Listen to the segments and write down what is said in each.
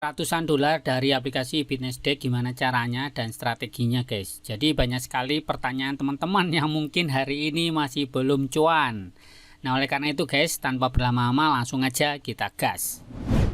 Ratusan dolar dari aplikasi Bitnessdeck, gimana caranya dan strateginya guys. Jadi banyak sekali pertanyaan teman-teman yang mungkin hari ini masih belum cuan. Nah oleh karena itu guys, tanpa berlama-lama langsung aja kita gas.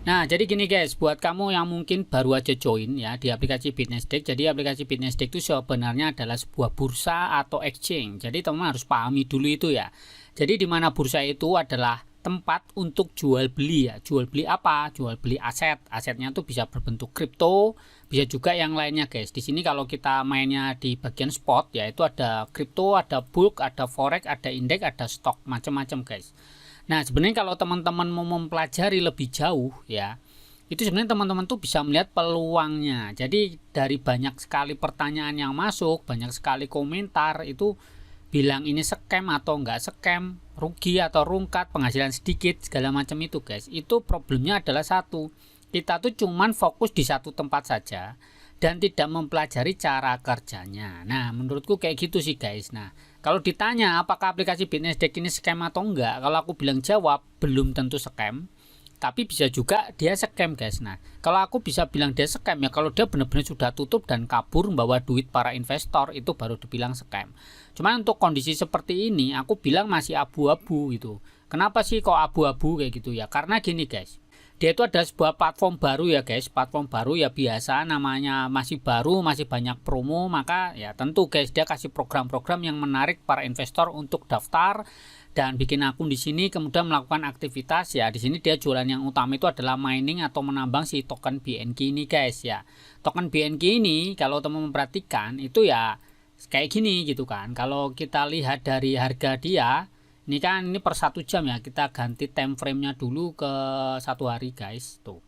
Nah jadi gini guys, buat kamu yang mungkin baru aja join ya di aplikasi Bitnessdeck. Jadi aplikasi Bitnessdeck itu sebenarnya adalah sebuah bursa atau exchange. Jadi teman-teman harus pahami dulu itu ya. Jadi di mana bursa itu adalah tempat untuk jual beli ya. Jual beli apa? Jual beli aset. Asetnya tuh bisa berbentuk kripto, bisa juga yang lainnya guys. Di sini kalau kita mainnya di bagian spot ya, itu ada kripto, ada bulk, ada forex, ada indeks, ada stok, macam-macam guys. Nah, sebenarnya kalau teman-teman mau mempelajari lebih jauh ya, itu sebenarnya teman-teman tuh bisa melihat peluangnya. Jadi dari banyak sekali pertanyaan yang masuk, banyak sekali komentar itu bilang ini scam atau enggak scam, rugi atau rungkat, penghasilan sedikit, segala macam itu guys. Itu problemnya adalah satu, kita tuh cuman fokus di satu tempat saja dan tidak mempelajari cara kerjanya. Nah menurutku kayak gitu sih guys. Nah kalau ditanya apakah aplikasi Bitnessdeck ini scam atau enggak, kalau aku bilang jawab belum tentu scam, tapi bisa juga dia scam guys. Nah kalau aku bisa bilang dia scam ya kalau dia benar-benar sudah tutup dan kabur membawa duit para investor, itu baru dibilang scam. Cuman untuk kondisi seperti ini aku bilang masih abu-abu gitu. Kenapa sih kok abu-abu kayak gitu ya? Karena gini guys, dia itu ada sebuah platform baru ya guys. Platform baru ya biasa, namanya masih baru, masih banyak promo, maka ya tentu guys dia kasih program-program yang menarik para investor untuk daftar dan bikin akun di sini, kemudian melakukan aktivitas ya. Di sini dia jualan yang utama itu adalah mining atau menambang si token BNK ini guys ya. Token BNK ini kalau teman memperhatikan itu ya kayak gini gitu kan. Kalau kita lihat dari harga dia, ini kan ini per 1 jam ya. Kita ganti time frame-nya dulu ke 1 hari guys. Tuh.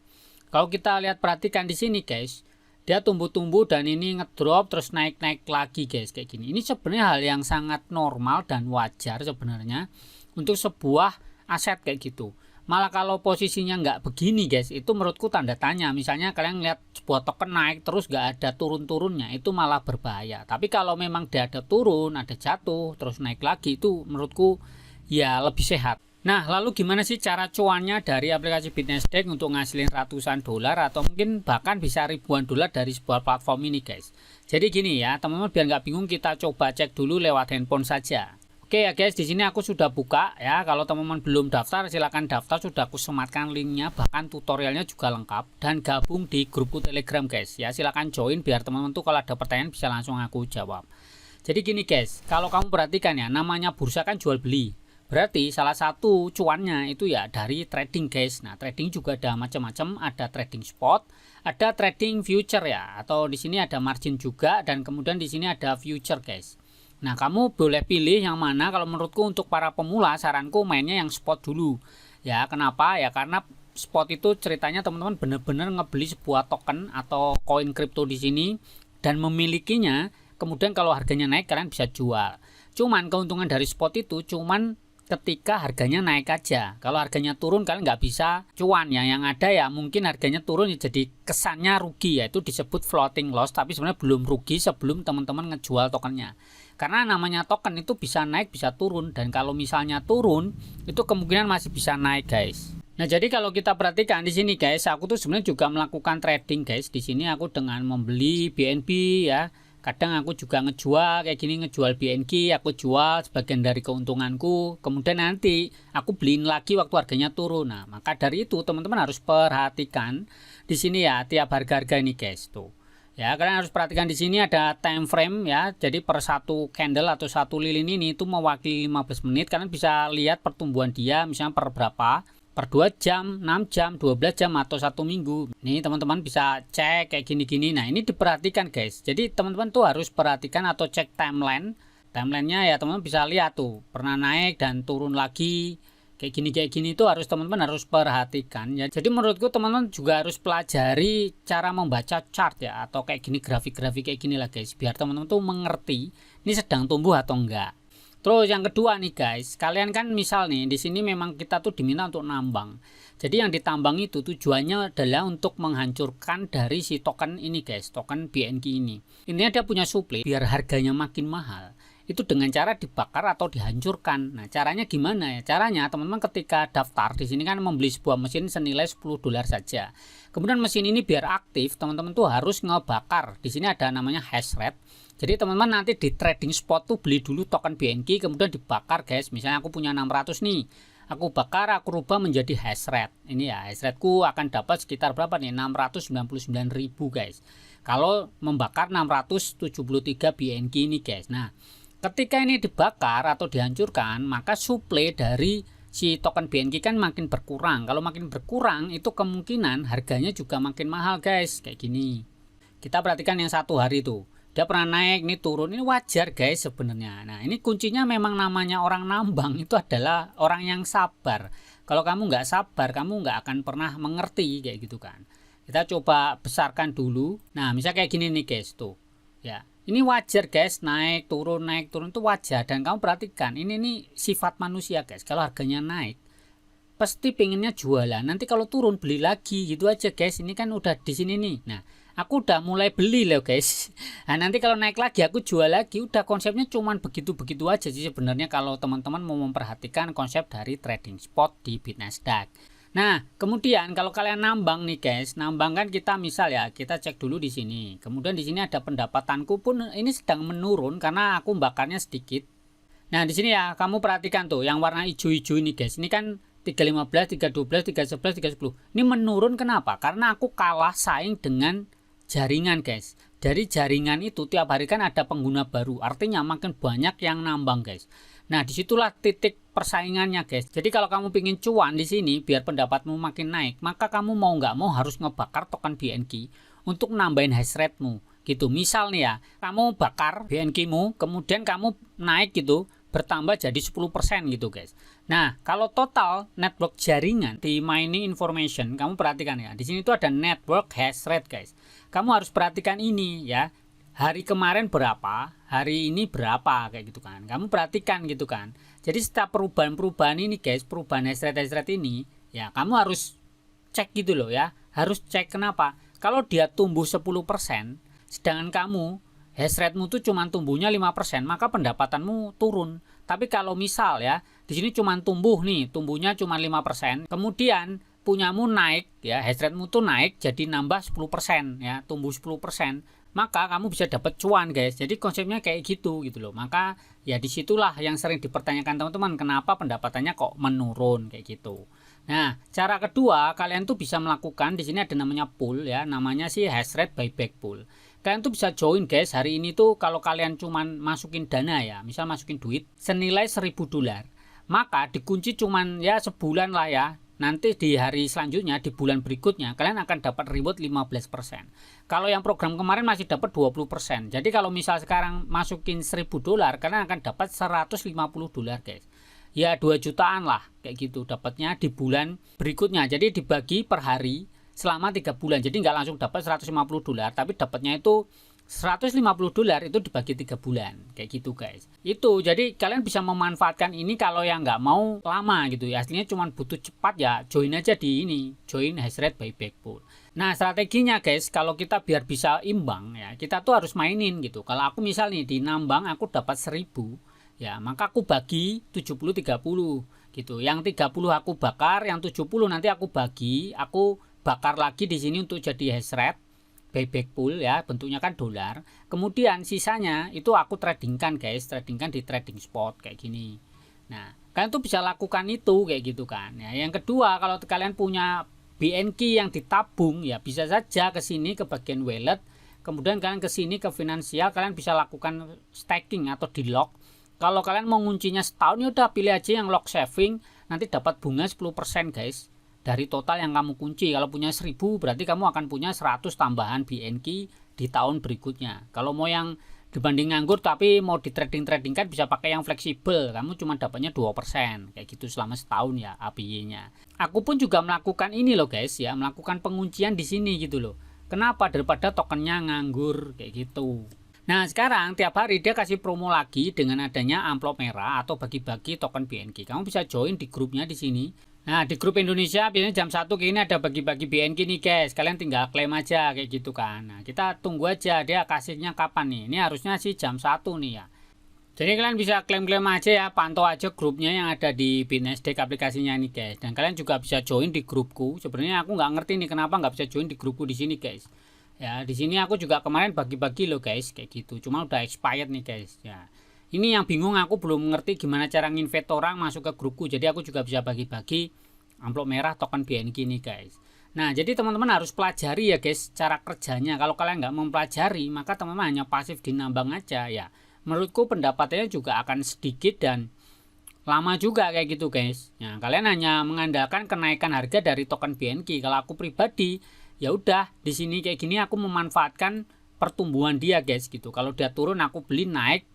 Kalau kita lihat perhatikan di sini guys, dia tumbuh-tumbuh dan ini ngedrop terus naik-naik lagi guys kayak gini. Ini sebenarnya hal yang sangat normal dan wajar sebenarnya untuk sebuah aset kayak gitu. Malah kalau posisinya nggak begini guys, itu menurutku tanda tanya. Misalnya kalian lihat sebuah token naik terus nggak ada turun-turunnya, itu malah berbahaya. Tapi kalau memang dia ada turun, ada jatuh, terus naik lagi, itu menurutku ya lebih sehat. Nah, lalu gimana sih cara cuannya dari aplikasi Bitnessdeck untuk ngasilin ratusan dolar atau mungkin bahkan bisa ribuan dolar dari sebuah platform ini guys. Jadi gini ya, teman-teman biar nggak bingung kita coba cek dulu lewat handphone saja. Oke ya guys, di sini aku sudah buka ya. Kalau teman-teman belum daftar, silahkan daftar. Sudah aku sematkan linknya, bahkan tutorialnya juga lengkap dan gabung di grupku Telegram guys. Ya silahkan join biar teman-teman tuh kalau ada pertanyaan bisa langsung aku jawab. Jadi gini guys, kalau kamu perhatikan ya, namanya bursa kan jual beli. Berarti salah satu cuannya itu ya dari trading guys. Nah trading juga ada macam-macam, ada trading spot, ada trading future ya, atau di sini ada margin juga, dan kemudian di sini ada future guys. Nah kamu boleh pilih yang mana. Kalau menurutku untuk para pemula saranku mainnya yang spot dulu ya. Kenapa ya? Karena spot itu ceritanya teman-teman benar-benar ngebeli sebuah token atau koin kripto di sini dan memilikinya. Kemudian kalau harganya naik kalian bisa jual. Cuman keuntungan dari spot itu cuman ketika harganya naik aja. Kalau harganya turun kalian nggak bisa cuan ya. Yang ada ya mungkin harganya turun ya jadi kesannya rugi ya. Itu disebut floating loss, tapi sebenarnya belum rugi sebelum teman-teman ngejual tokennya. Karena namanya token itu bisa naik bisa turun, dan kalau misalnya turun itu kemungkinan masih bisa naik guys. Nah jadi kalau kita perhatikan di sini guys, aku tuh sebenarnya juga melakukan trading guys. Di sini aku dengan membeli BNB ya. Kadang aku juga ngejual kayak gini, ngejual BNK, aku jual sebagian dari keuntunganku. Kemudian nanti aku beliin lagi waktu harganya turun. Nah, maka dari itu teman-teman harus perhatikan di sini ya tiap harga-harga ini guys tuh. Ya, kalian harus perhatikan di sini ada time frame ya. Jadi per satu candle atau satu lilin ini itu mewakili 15 menit. Kalian bisa lihat pertumbuhan dia misalnya per berapa. Per 2 jam, 6 jam, 12 jam, atau 1 minggu. Nih teman-teman bisa cek kayak gini-gini. Nah ini diperhatikan guys. Jadi teman-teman tuh harus perhatikan atau cek timeline. Timelinenya ya teman-teman bisa lihat tuh. Pernah naik dan turun lagi. Kayak gini itu harus teman-teman harus perhatikan ya. Jadi menurutku teman-teman juga harus pelajari cara membaca chart ya. Atau kayak gini grafik-grafik kayak gini lah guys. Biar teman-teman tuh mengerti ini sedang tumbuh atau enggak. Terus yang kedua nih guys, kalian kan misal nih di sini memang kita tuh diminta untuk nambang. Jadi yang ditambang itu tujuannya adalah untuk menghancurkan dari si token ini guys, token BNK ini. Intinya dia punya supply biar harganya makin mahal. itu dengan cara dibakar atau dihancurkan. Nah, caranya gimana ya? Caranya teman-teman ketika daftar di sini kan membeli sebuah mesin senilai $10 saja. Kemudian mesin ini biar aktif, teman-teman tuh harus ngebakar. Di sini ada namanya hash rate. Jadi teman-teman nanti di trading spot tuh beli dulu token BNK kemudian dibakar, guys. Misalnya aku punya 600 nih. Aku bakar, aku rubah menjadi hash rate. Ini ya, hash rateku akan dapat sekitar berapa nih? 699.000, guys. Kalau membakar 673 BNK ini, guys. Nah, ketika ini dibakar atau dihancurkan, maka suplai dari si token BNK kan makin berkurang. Kalau makin berkurang, itu kemungkinan harganya juga makin mahal, guys. Kayak gini. Kita perhatikan yang satu hari itu. Dia pernah naik, ini turun, ini wajar guys sebenarnya. Nah, ini kuncinya memang namanya orang nambang itu adalah orang yang sabar. Kalau kamu nggak sabar, kamu nggak akan pernah mengerti kayak gitu kan. Kita coba besarkan dulu. Nah, misalnya kayak gini nih guys tuh. Ya, ini wajar guys, naik turun itu wajar. Dan kamu perhatikan, ini nih sifat manusia guys. Kalau harganya naik, pasti pengennya jualan. Nanti kalau turun beli lagi gitu aja guys. Ini kan udah di sini nih. Nah, aku udah mulai beli loh guys. Nah, nanti kalau naik lagi aku jual lagi. Udah konsepnya cuman begitu-begitu aja sih sebenarnya kalau teman-teman mau memperhatikan konsep dari trading spot di Bitnasdaq. Nah, kemudian kalau kalian nambang nih guys, nambang kan kita misal ya, kita cek dulu di sini. Kemudian di sini ada pendapatanku pun ini sedang menurun karena aku bakarnya sedikit. Nah, di sini ya kamu perhatikan tuh yang warna hijau-hijau ini guys. Ini kan 315, 312, 311, 310. Ini menurun kenapa? Karena aku kalah saing dengan jaringan guys. Dari jaringan itu tiap hari kan ada pengguna baru, artinya makin banyak yang nambang guys. Nah, disitulah titik persaingannya guys. Jadi kalau kamu pingin cuan di sini biar pendapatmu makin naik, maka kamu mau nggak mau harus ngebakar token BNK untuk nambahin hash rate-mu gitu. Misal nih ya, kamu bakar BNK-mu, kemudian kamu naik gitu, bertambah jadi 10% gitu guys. Nah, kalau total network jaringan di mining information, kamu perhatikan ya. Di sini tuh ada network hash rate guys. Kamu harus perhatikan ini ya. Hari kemarin berapa, hari ini berapa kayak gitu kan. Kamu perhatikan gitu kan. Jadi setiap perubahan-perubahan ini guys, perubahan hash rate ini ya kamu harus cek gitu loh ya. Harus cek kenapa? Kalau dia tumbuh 10%, sedangkan kamu hash rate-mu tuh cuma tumbuhnya 5%, maka pendapatanmu turun. Tapi kalau misal ya, di sini cuma tumbuh nih, tumbuhnya cuma 5%, kemudian punyamu naik ya, hash rate-mu tuh naik jadi nambah 10% ya, tumbuh 10%, maka kamu bisa dapat cuan guys. Jadi konsepnya kayak gitu loh. Maka ya disitulah yang sering dipertanyakan teman-teman, kenapa pendapatannya kok menurun kayak gitu. Nah, cara kedua kalian tuh bisa melakukan di sini ada namanya pool ya, namanya sih hash rate buyback pool. Kalian tuh bisa join guys. Hari ini tuh kalau kalian cuman masukin dana ya, misal masukin duit senilai $1.000, maka dikunci cuman ya sebulan lah ya. Nanti di hari selanjutnya, di bulan berikutnya, kalian akan dapat reward 15%. Kalau yang program kemarin masih dapat 20%. Jadi kalau misal sekarang masukin $1.000, kalian akan dapat $150 guys. Ya 2 jutaan lah, kayak gitu dapatnya di bulan berikutnya. Jadi dibagi per hari selama 3 bulan. Jadi nggak langsung dapat $150, tapi dapatnya itu $150 itu dibagi 3 bulan kayak gitu guys. Itu jadi kalian bisa memanfaatkan ini kalau yang nggak mau lama gitu ya, aslinya cuma butuh cepat ya, join aja di ini, join hash rate buyback pool. Nah, strateginya guys, kalau kita biar bisa imbang ya, kita tuh harus mainin gitu. Kalau aku misal nih di nambang aku dapat 1000 ya, maka aku bagi 70-30 gitu. Yang 30 aku bakar, yang 70 nanti aku bagi, aku bakar lagi di sini untuk jadi hash rate buyback pool ya, bentuknya kan dolar. Kemudian sisanya itu aku tradingkan guys, tradingkan di trading spot kayak gini. Nah, kalian tuh bisa lakukan itu kayak gitu kan. Ya, yang kedua, kalau kalian punya BNK yang ditabung ya bisa saja ke sini ke bagian wallet, kemudian kalian ke sini ke finansial, kalian bisa lakukan staking atau di lock. Kalau kalian mau nguncinya setahun ya udah pilih aja yang lock saving, nanti dapat bunga 10% guys. Dari total yang kamu kunci. Kalau punya 1000 berarti kamu akan punya 100 tambahan BNK di tahun berikutnya. Kalau mau yang dibanding nganggur tapi mau di trading kan bisa pakai yang fleksibel, kamu cuma dapatnya 2% kayak gitu selama setahun ya APY-nya. Aku pun juga melakukan ini loh guys ya, melakukan penguncian di sini gitu loh. Kenapa? Daripada tokennya nganggur kayak gitu. Nah, sekarang tiap hari dia kasih promo lagi dengan adanya amplop merah atau bagi-bagi token BNK. Kamu bisa join di grupnya di sini. Nah, di grup Indonesia biasanya jam 1 kayak ini ada bagi-bagi BNK nih guys. Kalian tinggal klaim aja kayak gitu kan. Nah, kita tunggu aja dia kasihnya kapan nih. Ini harusnya sih jam 1 nih ya. Jadi kalian bisa klaim-klaim aja ya, pantau aja grupnya yang ada di Bitnessdeck aplikasinya nih guys. Dan kalian juga bisa join di grupku. Sebenarnya aku nggak ngerti nih kenapa nggak bisa join di grupku di sini guys. Ya di sini aku juga kemarin bagi-bagi loh guys kayak gitu. Cuma udah expired nih guys. Ya ini yang bingung, aku belum ngerti gimana cara nginvite orang masuk ke grupku. Jadi aku juga bisa bagi-bagi amplop merah token BNK nih guys. Nah jadi teman-teman harus pelajari ya guys cara kerjanya. Kalau kalian nggak mempelajari maka teman-teman hanya pasif di nambang aja ya. Menurutku pendapatannya juga akan sedikit dan lama juga kayak gitu guys. Nah, kalian hanya mengandalkan kenaikan harga dari token BNK. Kalau aku pribadi, ya udah di sini kayak gini aku memanfaatkan pertumbuhan dia guys gitu. Kalau dia turun aku beli, naik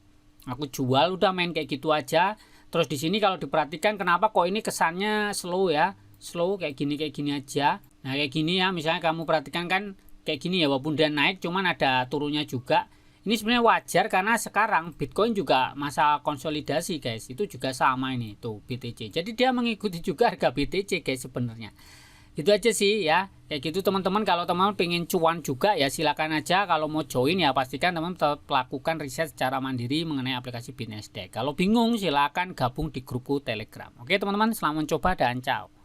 aku jual, udah main kayak gitu aja. Terus di sini kalau diperhatikan kenapa kok ini kesannya slow ya? Slow kayak gini aja. Nah, kayak gini ya, misalnya kamu perhatikan kan kayak gini ya, walaupun dia naik cuman ada turunnya juga. Ini sebenarnya wajar karena sekarang Bitcoin juga masa konsolidasi guys. Itu juga sama ini tuh BTC. Jadi dia mengikuti juga harga BTC guys sebenarnya. Itu aja sih ya. Kayak gitu teman-teman, kalau teman-teman pengen cuan juga ya silakan aja. Kalau mau join ya pastikan teman-teman tetap lakukan riset secara mandiri mengenai aplikasi Bitnessdeck. Kalau bingung silakan gabung di grupku Telegram. Oke teman-teman, selamat mencoba dan ciao.